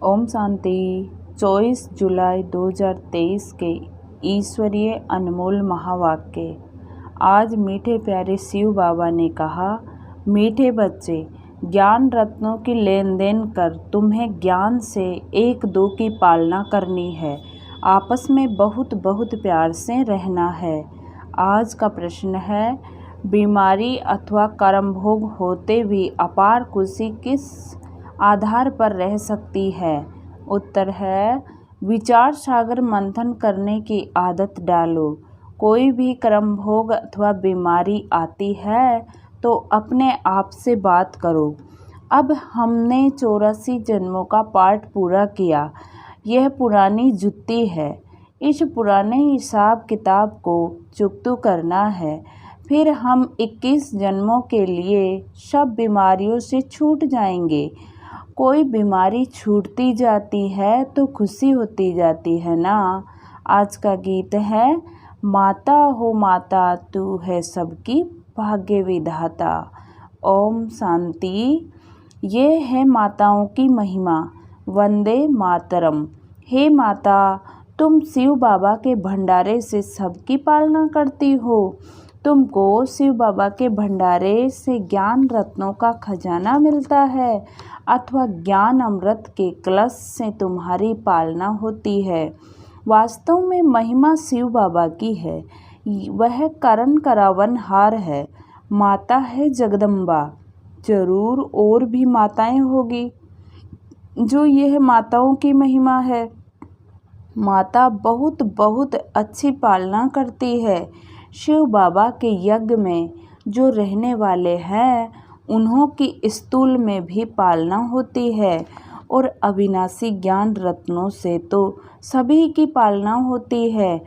ओम शांति। 24 जुलाई 2023 के ईश्वरीय अनमोल महावाक्य। आज मीठे प्यारे शिव बाबा ने कहा, मीठे बच्चे, ज्ञान रत्नों की लेन देन कर तुम्हें ज्ञान से एक दो की पालना करनी है। आपस में बहुत बहुत प्यार से रहना है। आज का प्रश्न है, बीमारी अथवा कर्म भोग होते भी अपार खुशी किस आधार पर रह सकती है? उत्तर है, विचार सागर मंथन करने की आदत डालो। कोई भी कर्म भोग अथवा बीमारी आती है तो अपने आप से बात करो। अब हमने 84 जन्मों का पाठ पूरा किया। यह पुरानी जुत्ती है। इस पुराने हिसाब किताब को चुकता करना है। फिर हम 21 जन्मों के लिए सब बीमारियों से छूट जाएंगे। कोई बीमारी छूटती जाती है तो खुशी होती जाती है ना। आज का गीत है, माता हो माता तू है सबकी भाग्य विधाता। ओम शांति। ये है माताओं की महिमा। वंदे मातरम। हे माता, तुम शिव बाबा के भंडारे से सबकी पालना करती हो। तुमको शिव बाबा के भंडारे से ज्ञान रत्नों का खजाना मिलता है अथवा ज्ञान अमृत के कलश से तुम्हारी पालना होती है। वास्तव में महिमा शिव बाबा की है। वह करण करावन हार है। माता है जगदम्बा। जरूर और भी माताएं होगी जो यह माताओं की महिमा है। माता बहुत बहुत अच्छी पालना करती है। शिव बाबा के यज्ञ में जो रहने वाले हैं उन्हों की स्थूल में भी पालना होती है और अविनाशी ज्ञान रत्नों से तो सभी की पालना होती है।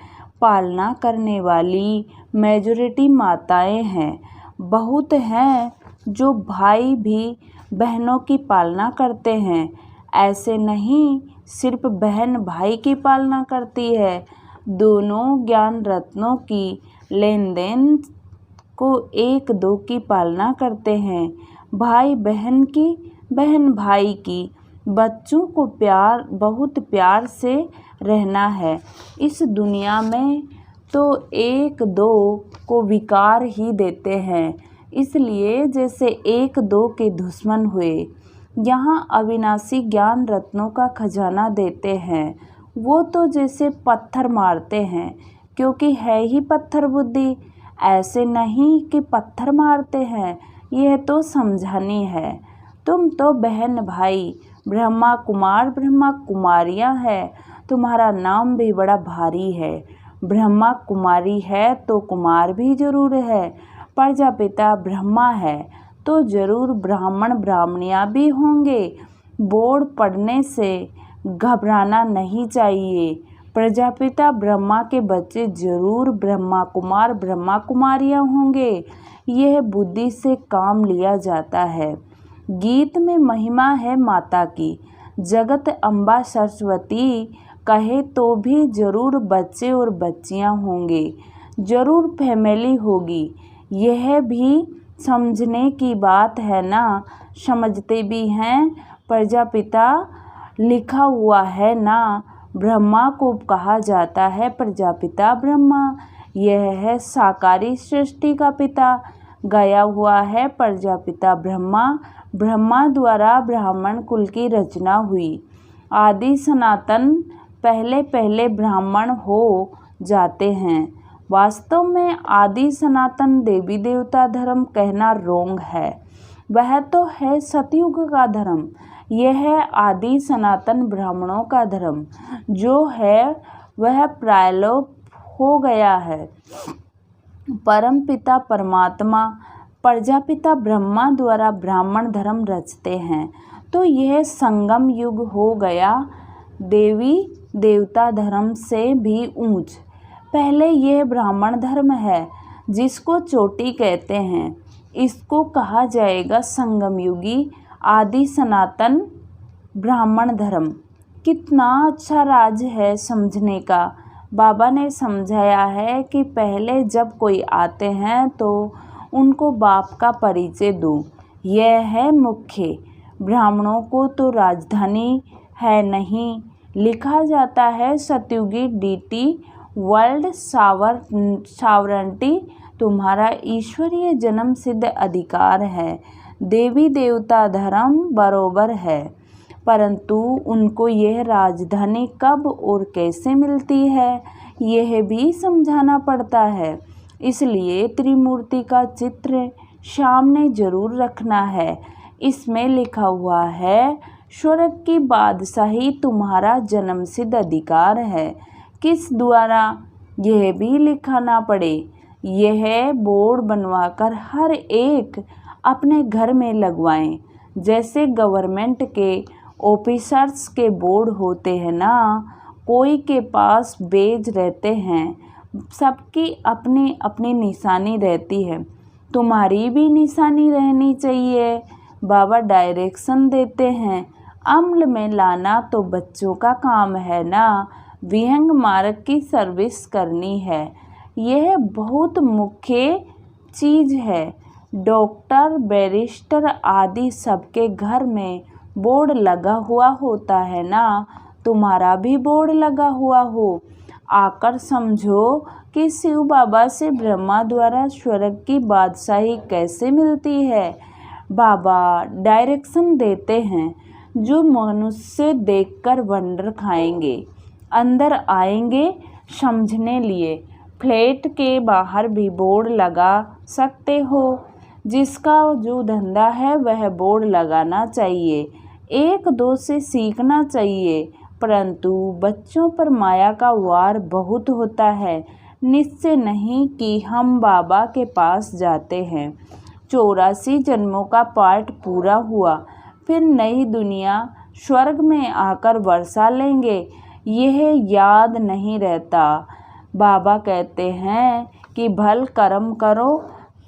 पालना करने वाली मेजॉरिटी माताएं हैं। बहुत हैं जो भाई भी बहनों की पालना करते हैं। ऐसे नहीं सिर्फ बहन भाई की पालना करती है। दोनों ज्ञान रत्नों की लेन देन को एक दो की पालना करते हैं। भाई बहन की, बहन भाई की। बच्चों को बहुत प्यार से रहना है। इस दुनिया में तो एक दो को विकार ही देते हैं। इसलिए जैसे एक दो के दुश्मन हुए, यहाँ अविनाशी ज्ञान रत्नों का खजाना देते हैं। वो तो जैसे पत्थर मारते हैं, क्योंकि है ही पत्थर बुद्धि। ऐसे नहीं कि पत्थर मारते हैं, यह तो समझानी है। तुम तो बहन भाई, ब्रह्मा कुमार ब्रह्मा कुमारियाँ है। तुम्हारा नाम भी बड़ा भारी है। ब्रह्मा कुमारी है तो कुमार भी जरूर है। प्रजापिता ब्रह्मा है तो जरूर ब्राह्मण ब्राह्मणियाँ भी होंगे। बोर्ड पढ़ने से घबराना नहीं चाहिए। प्रजापिता ब्रह्मा के बच्चे जरूर ब्रह्मा कुमार ब्रह्मा कुमारियाँ होंगे। यह बुद्धि से काम लिया जाता है। गीत में महिमा है माता की। जगत अम्बा सरस्वती कहे तो भी जरूर बच्चे और बच्चियाँ होंगे। जरूर फैमिली होगी। यह भी समझने की बात है ना। समझते भी हैं। प्रजापिता लिखा हुआ है ना। ब्रह्मा को कहा जाता है प्रजापिता ब्रह्मा। यह है साकारी सृष्टि का पिता। गाया हुआ है प्रजापिता ब्रह्मा। ब्रह्मा द्वारा ब्राह्मण कुल की रचना हुई। आदि सनातन पहले पहले ब्राह्मण हो जाते हैं। वास्तव में आदि सनातन देवी देवता धर्म कहना रोंग है। वह तो है सतयुग का धर्म। यह है आदि सनातन ब्राह्मणों का धर्म। जो है वह प्रायलोप हो गया है। परम पिता परमात्मा प्रजापिता ब्रह्मा द्वारा ब्राह्मण धर्म रचते हैं तो यह संगम युग हो गया। देवी देवता धर्म से भी ऊंच। पहले यह ब्राह्मण धर्म है जिसको चोटी कहते हैं। इसको कहा जाएगा संगम युगी आदि सनातन ब्राह्मण धर्म। कितना अच्छा राज है समझने का। बाबा ने समझाया है कि पहले जब कोई आते हैं तो उनको बाप का परिचय दो। यह है मुख्य। ब्राह्मणों को तो राजधानी है नहीं। लिखा जाता है सत्युगी डीटी वर्ल्ड सावरंटी तुम्हारा ईश्वरीय जन्म सिद्ध अधिकार है। देवी देवता धर्म बरोबर है, परंतु उनको यह राजधानी कब और कैसे मिलती है यह भी समझाना पड़ता है। इसलिए त्रिमूर्ति का चित्र सामने जरूर रखना है। इसमें लिखा हुआ है स्वर्ग की बादशाही तुम्हारा जन्मसिद्ध अधिकार है। किस द्वारा यह भी लिखाना पड़े, यह बोर्ड बनवाकर हर एक अपने घर में लगवाएं। जैसे गवर्नमेंट के ऑफिसर्स के बोर्ड होते हैं ना, कोई के पास बेज रहते हैं, सबकी अपनी अपनी निशानी रहती है, तुम्हारी भी निशानी रहनी चाहिए। बाबा डायरेक्शन देते हैं, अमल में लाना तो बच्चों का काम है ना, विहंग मार्ग की सर्विस करनी है। यह बहुत मुख्य चीज़ है। डॉक्टर बैरिस्टर आदि सबके घर में बोर्ड लगा हुआ होता है ना, तुम्हारा भी बोर्ड लगा हुआ हो। आकर समझो कि शिव बाबा से ब्रह्मा द्वारा स्वर्ग की बादशाही कैसे मिलती है। बाबा डायरेक्शन देते हैं, जो मनुष्य देखकर वंडर खाएंगे, अंदर आएंगे समझने लिए। फ्लैट के बाहर भी बोर्ड लगा सकते हो। जिसका जो धंधा है वह बोर्ड लगाना चाहिए, एक दो से सीखना चाहिए। परंतु बच्चों पर माया का वार बहुत होता है। निश्चय नहीं कि हम बाबा के पास जाते हैं। 84 जन्मों का पाठ पूरा हुआ, फिर नई दुनिया स्वर्ग में आकर वर्षा लेंगे, यह याद नहीं रहता। बाबा कहते हैं कि भल कर्म करो,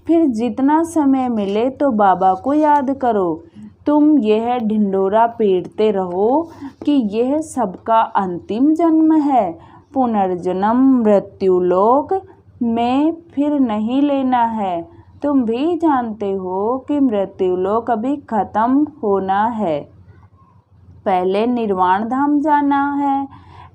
फिर जितना समय मिले तो बाबा को याद करो। तुम यह ढिंढोरा पीटते रहो कि यह सबका अंतिम जन्म है, पुनर्जन्म मृत्युलोक में फिर नहीं लेना है। तुम भी जानते हो कि मृत्युलोक अभी खत्म होना है, पहले निर्वाण धाम जाना है।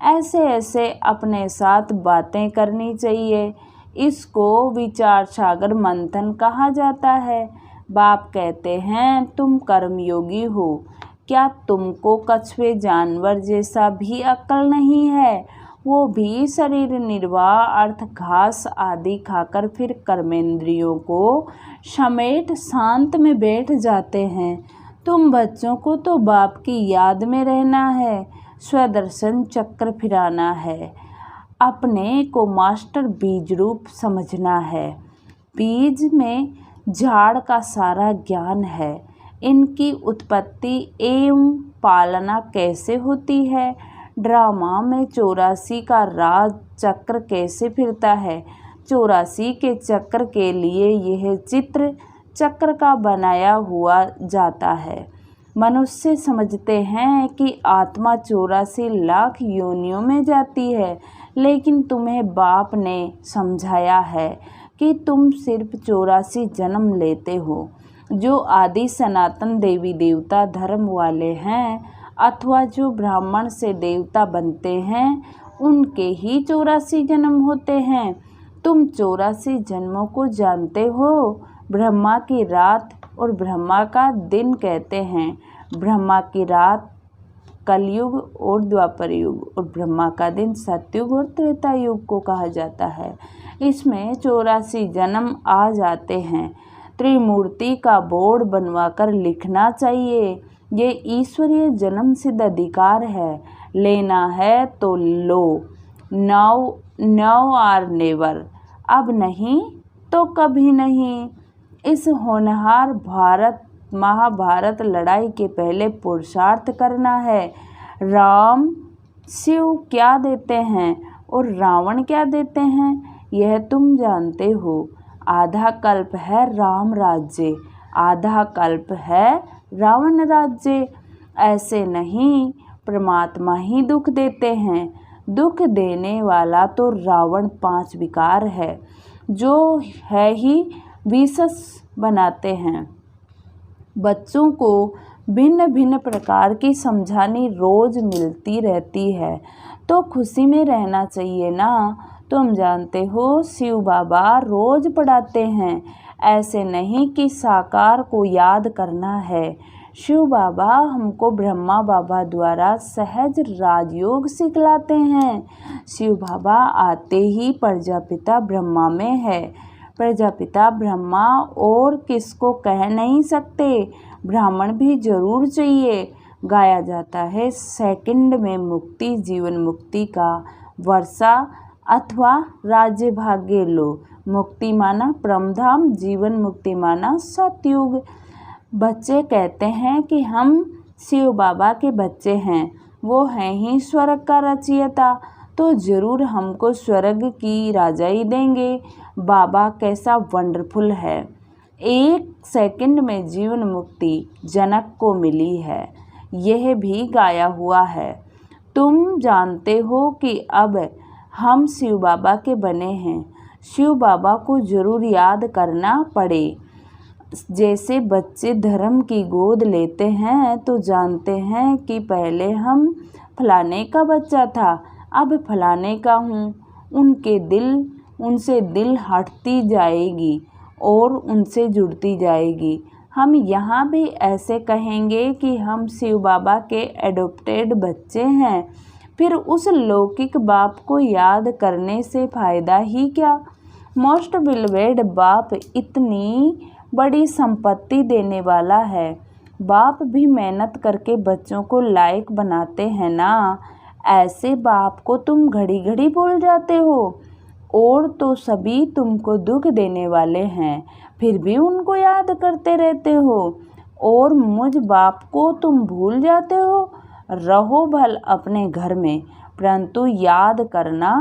ऐसे ऐसे अपने साथ बातें करनी चाहिए। इसको विचार सागर मंथन कहा जाता है। बाप कहते हैं तुम कर्मयोगी हो, क्या तुमको कछुए जानवर जैसा भी अक्ल नहीं है? वो भी शरीर निर्वाह अर्थ घास आदि खाकर फिर कर्मेंद्रियों को समेट शांत में बैठ जाते हैं। तुम बच्चों को तो बाप की याद में रहना है, स्वदर्शन चक्र फिराना है, अपने को मास्टर बीज रूप समझना है। बीज में झाड़ का सारा ज्ञान है। इनकी उत्पत्ति एवं पालना कैसे होती है, ड्रामा में 84 का राज चक्र कैसे फिरता है, 84 के चक्र के लिए यह चित्र चक्र का बनाया हुआ जाता है। मनुष्य समझते हैं कि आत्मा 84 लाख योनियों में जाती है, लेकिन तुम्हें बाप ने समझाया है कि तुम सिर्फ 84 जन्म लेते हो। जो आदि सनातन देवी देवता धर्म वाले हैं अथवा जो ब्राह्मण से देवता बनते हैं, उनके ही 84 जन्म होते हैं। तुम 84 जन्मों को जानते हो। ब्रह्मा की रात और ब्रह्मा का दिन कहते हैं। ब्रह्मा की रात कलयुग और द्वापर युग और ब्रह्मा का दिन सतयुग और त्रेता युग को कहा जाता है। इसमें 84 जन्म आ जाते हैं। त्रिमूर्ति का बोर्ड बनवाकर लिखना चाहिए, ये ईश्वरीय जन्म सिद्ध अधिकार है। लेना है तो लो, नाउ आर नेवर, अब नहीं तो कभी नहीं। इस होनहार भारत महाभारत लड़ाई के पहले पुरुषार्थ करना है। राम शिव क्या देते हैं और रावण क्या देते हैं, यह तुम जानते हो। आधा कल्प है राम राज्य, आधा कल्प है रावण राज्य। ऐसे नहीं, परमात्मा ही दुख देते हैं। दुख देने वाला तो रावण 5 विकार है, जो है ही विशेष बनाते हैं। बच्चों को भिन्न भिन्न प्रकार की समझानी रोज मिलती रहती है, तो खुशी में रहना चाहिए ना। तुम जानते हो शिव बाबा रोज पढ़ाते हैं, ऐसे नहीं कि साकार को याद करना है। शिव बाबा हमको ब्रह्मा बाबा द्वारा सहज राजयोग सिखलाते हैं। शिव बाबा आते ही प्रजापिता ब्रह्मा में है। प्रजापिता ब्रह्मा और किसको कह नहीं सकते, ब्राह्मण भी जरूर चाहिए। गाया जाता है सेकंड में मुक्ति जीवन मुक्ति का, वर्षा अथवा राज्य भाग्य लो। मुक्ति माना परमधाम, जीवन मुक्ति माना सतयुग। बच्चे कहते हैं कि हम शिव बाबा के बच्चे हैं, वो हैं ही स्वर्ग का रचयिता, तो ज़रूर हमको स्वर्ग की राजाई देंगे। बाबा कैसा वंडरफुल है। 1 सेकंड में जीवन मुक्ति जनक को मिली है, यह भी गाया हुआ है। तुम जानते हो कि अब हम शिव बाबा के बने हैं। शिव बाबा को ज़रूर याद करना पड़े। जैसे बच्चे धर्म की गोद लेते हैं तो जानते हैं कि पहले हम फलाने का बच्चा था, अब फलाने का हूँ। उनसे दिल हटती जाएगी और उनसे जुड़ती जाएगी। हम यहाँ भी ऐसे कहेंगे कि हम शिव बाबा के एडॉप्टेड बच्चे हैं, फिर उस लौकिक बाप को याद करने से फ़ायदा ही क्या। मोस्ट बिलवेड बाप इतनी बड़ी संपत्ति देने वाला है। बाप भी मेहनत करके बच्चों को लायक बनाते हैं ना। ऐसे बाप को तुम घड़ी घड़ी भूल जाते हो। और तो सभी तुमको दुख देने वाले हैं, फिर भी उनको याद करते रहते हो। और मुझ बाप को तुम भूल जाते हो। रहो भल अपने घर में, परंतु याद करना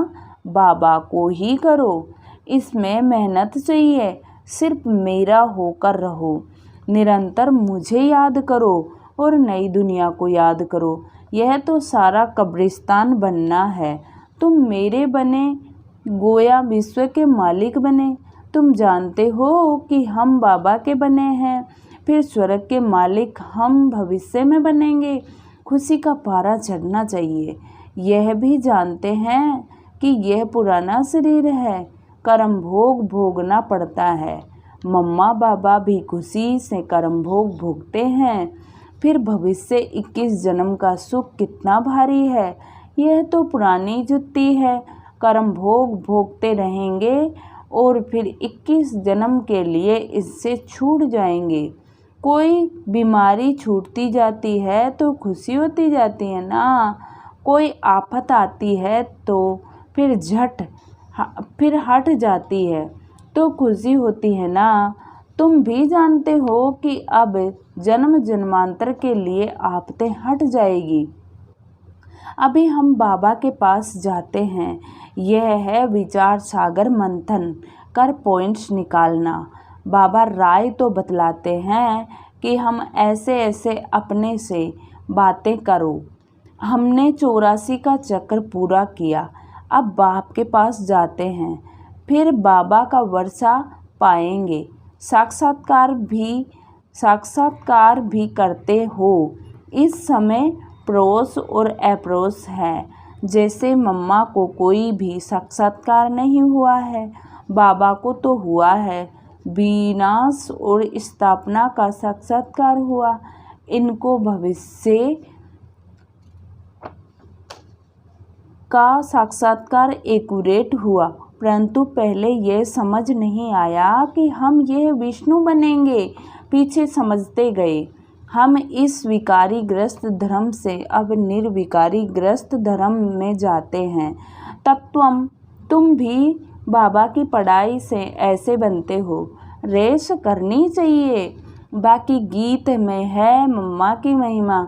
बाबा को ही करो। इसमें मेहनत चाहिए। सिर्फ मेरा होकर रहो, निरंतर मुझे याद करो और नई दुनिया को याद करो। यह तो सारा कब्रिस्तान बनना है। तुम मेरे बने, गोया विश्व के मालिक बने। तुम जानते हो कि हम बाबा के बने हैं, फिर स्वर्ग के मालिक हम भविष्य में बनेंगे। खुशी का पारा चढ़ना चाहिए। यह भी जानते हैं कि यह पुराना शरीर है, कर्म भोग भोगना पड़ता है। मम्मा बाबा भी खुशी से कर्म भोग भोगते हैं। फिर भविष्य 21 जन्म का सुख कितना भारी है। यह तो पुरानी जुत्ती है। कर्म भोग भोगते रहेंगे और फिर 21 जन्म के लिए इससे छूट जाएंगे। कोई बीमारी छूटती जाती है तो खुशी होती जाती है ना। कोई आफत आती है तो फिर हट जाती है तो खुशी होती है ना। तुम भी जानते हो कि अब जन्म जन्मांतर के लिए आफतें हट जाएगी। अभी हम बाबा के पास जाते हैं। यह है विचार सागर मंथन कर पॉइंट्स निकालना। बाबा राय तो बतलाते हैं कि हम ऐसे ऐसे अपने से बातें करो। हमने 84 का चक्र पूरा किया, अब बाप के पास जाते हैं, फिर बाबा का वर्षा पाएंगे। साक्षात्कार भी करते हो। इस समय प्रोस और अप्रोस है। जैसे मम्मा को कोई भी साक्षात्कार नहीं हुआ है, बाबा को तो हुआ है। विनाश और स्थापना का साक्षात्कार हुआ। इनको भविष्य का साक्षात्कार एक्यूरेट हुआ, परंतु पहले यह समझ नहीं आया कि हम यह विष्णु बनेंगे। पीछे समझते गए। हम इस विकारी ग्रस्त धर्म से अब निर्विकारी ग्रस्त धर्म में जाते हैं। तुम भी बाबा की पढ़ाई से ऐसे बनते हो। रेस करनी चाहिए। बाकी गीत में है मम्मा की महिमा।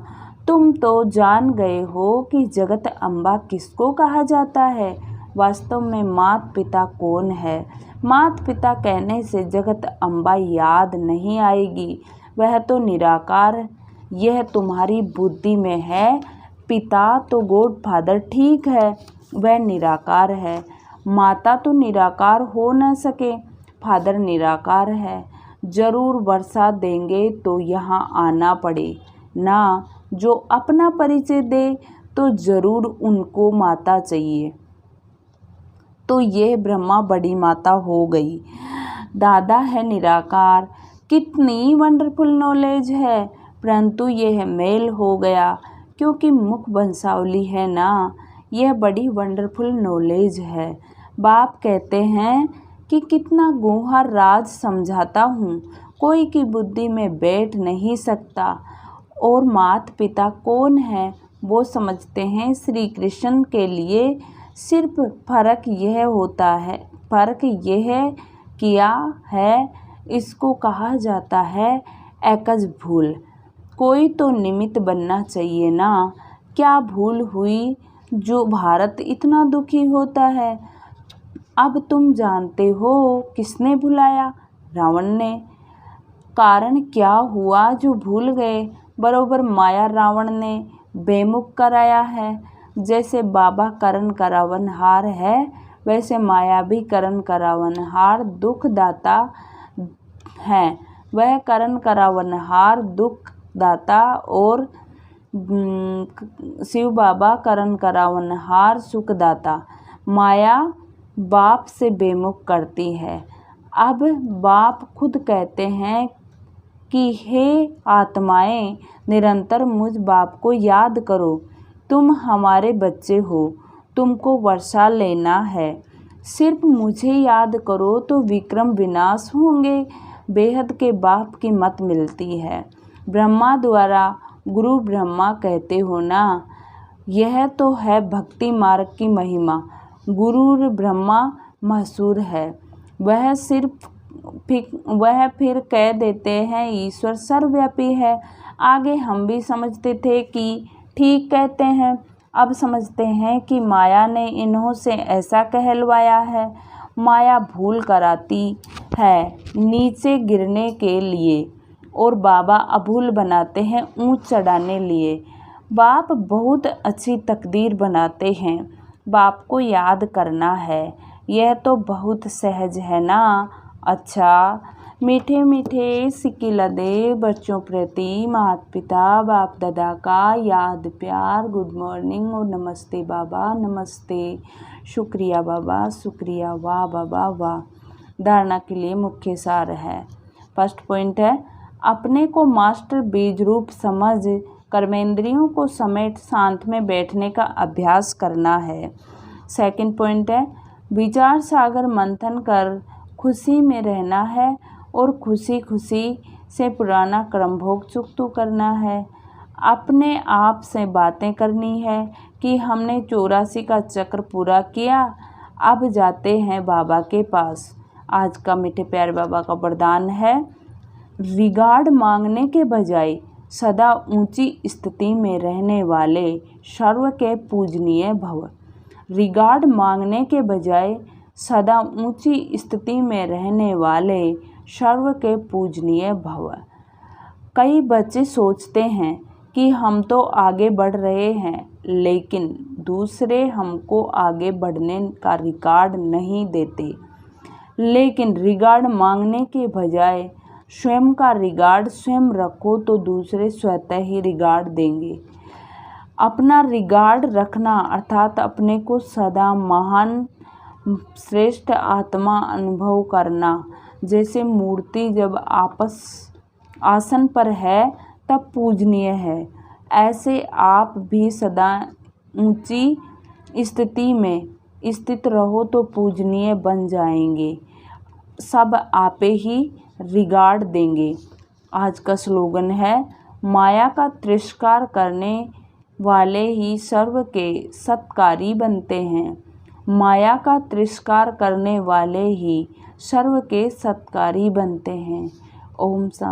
तुम तो जान गए हो कि जगत अम्बा किसको कहा जाता है। वास्तव में माता पिता कौन है। माता पिता कहने से जगत अम्बा याद नहीं आएगी, वह तो निराकार। यह तुम्हारी बुद्धि में है। पिता तो गॉड फादर ठीक है, वह निराकार है। माता तो निराकार हो न सके, फादर निराकार है। जरूर वर्षा देंगे तो यहाँ आना पड़े। ना। जो अपना परिचय दे तो ज़रूर उनको माता चाहिए। तो यह ब्रह्मा बड़ी माता हो गई। दादा है निराकार। कितनी वंडरफुल नॉलेज है, परंतु यह मेल हो गया क्योंकि मुख वंशावली है ना। यह बड़ी वंडरफुल नॉलेज है। बाप कहते हैं कि कितना गूढ़ा राज समझाता हूँ, कोई की बुद्धि में बैठ नहीं सकता। और माता पिता कौन है वो समझते हैं श्री कृष्ण के लिए। सिर्फ फर्क यह होता है, फर्क यह किया है, इसको कहा जाता है एकज भूल। कोई तो निमित्त बनना चाहिए ना। क्या भूल हुई जो भारत इतना दुखी होता है। अब तुम जानते हो किसने भुलाया? रावण ने। कारण क्या हुआ जो भूल गए? बरोबर माया रावण ने बेमुख कराया है। जैसे बाबा करण करावनहार है, वैसे माया भी करण करावनहार दुखदाता है। वह करण करावनहार दुखदाता और शिव बाबा करण करावनहार सुखदाता। माया बाप से बेमुख करती है। अब बाप खुद कहते हैं कि हे आत्माएं, निरंतर मुझ बाप को याद करो। तुम हमारे बच्चे हो, तुमको वर्षा लेना है। सिर्फ मुझे याद करो तो विक्रम विनाश होंगे। बेहद के बाप की मत मिलती है। ब्रह्मा द्वारा गुरु ब्रह्मा कहते हो ना। यह तो है भक्ति मार्ग की महिमा। गुरु ब्रह्मा मशहूर है। वह फिर कह देते हैं ईश्वर सर्वव्यापी है। आगे हम भी समझते थे कि ठीक कहते हैं, अब समझते हैं कि माया ने इन्हों से ऐसा कहलवाया है। माया भूल कराती है नीचे गिरने के लिए, और बाबा अभूल बनाते हैं ऊंच चढ़ाने लिए। बाप बहुत अच्छी तकदीर बनाते हैं। बाप को याद करना है, यह तो बहुत सहज है ना। अच्छा, मीठे मीठे सिकिला दे बच्चों प्रति माता पिता बाप दादा का याद प्यार। गुड मॉर्निंग और नमस्ते बाबा, नमस्ते। शुक्रिया बाबा, शुक्रिया। वाह बाबा वाह। धारणा के लिए मुख्य सार है। फर्स्ट पॉइंट है, अपने को मास्टर बीज रूप समझ कर्मेंद्रियों को समेट शांत में बैठने का अभ्यास करना है। सेकंड पॉइंट है, विचार सागर मंथन कर खुशी में रहना है और खुशी खुशी से पुराना क्रम भोग चुकतू करना है। अपने आप से बातें करनी है कि हमने 84 का चक्र पूरा किया, अब जाते हैं बाबा के पास। आज का मीठे प्यारे बाबा का वरदान है, रिगार्ड मांगने के बजाय सदा ऊंची स्थिति में रहने वाले सर्व के पूजनीय भव। रिगार्ड मांगने के बजाय सदा ऊंची स्थिति में रहने वाले सर्व के पूजनीय भव। कई बच्चे सोचते हैं कि हम तो आगे बढ़ रहे हैं, लेकिन दूसरे हमको आगे बढ़ने का रिकॉर्ड नहीं देते। लेकिन रिगार्ड मांगने के बजाय स्वयं का रिगार्ड स्वयं रखो तो दूसरे स्वतः ही रिगार्ड देंगे। अपना रिगार्ड रखना अर्थात अपने को सदा महान श्रेष्ठ आत्मा अनुभव करना। जैसे मूर्ति जब आसन पर है तब पूजनीय है, ऐसे आप भी सदा ऊंची स्थिति में स्थित रहो तो पूजनीय बन जाएंगे। सब आपे ही रिगार्ड देंगे। आज का स्लोगन है, माया का तिरस्कार करने वाले ही सर्व के सत्कारी बनते हैं। माया का तिरस्कार करने वाले ही सर्व के सत्कारी बनते हैं। ओम शांति।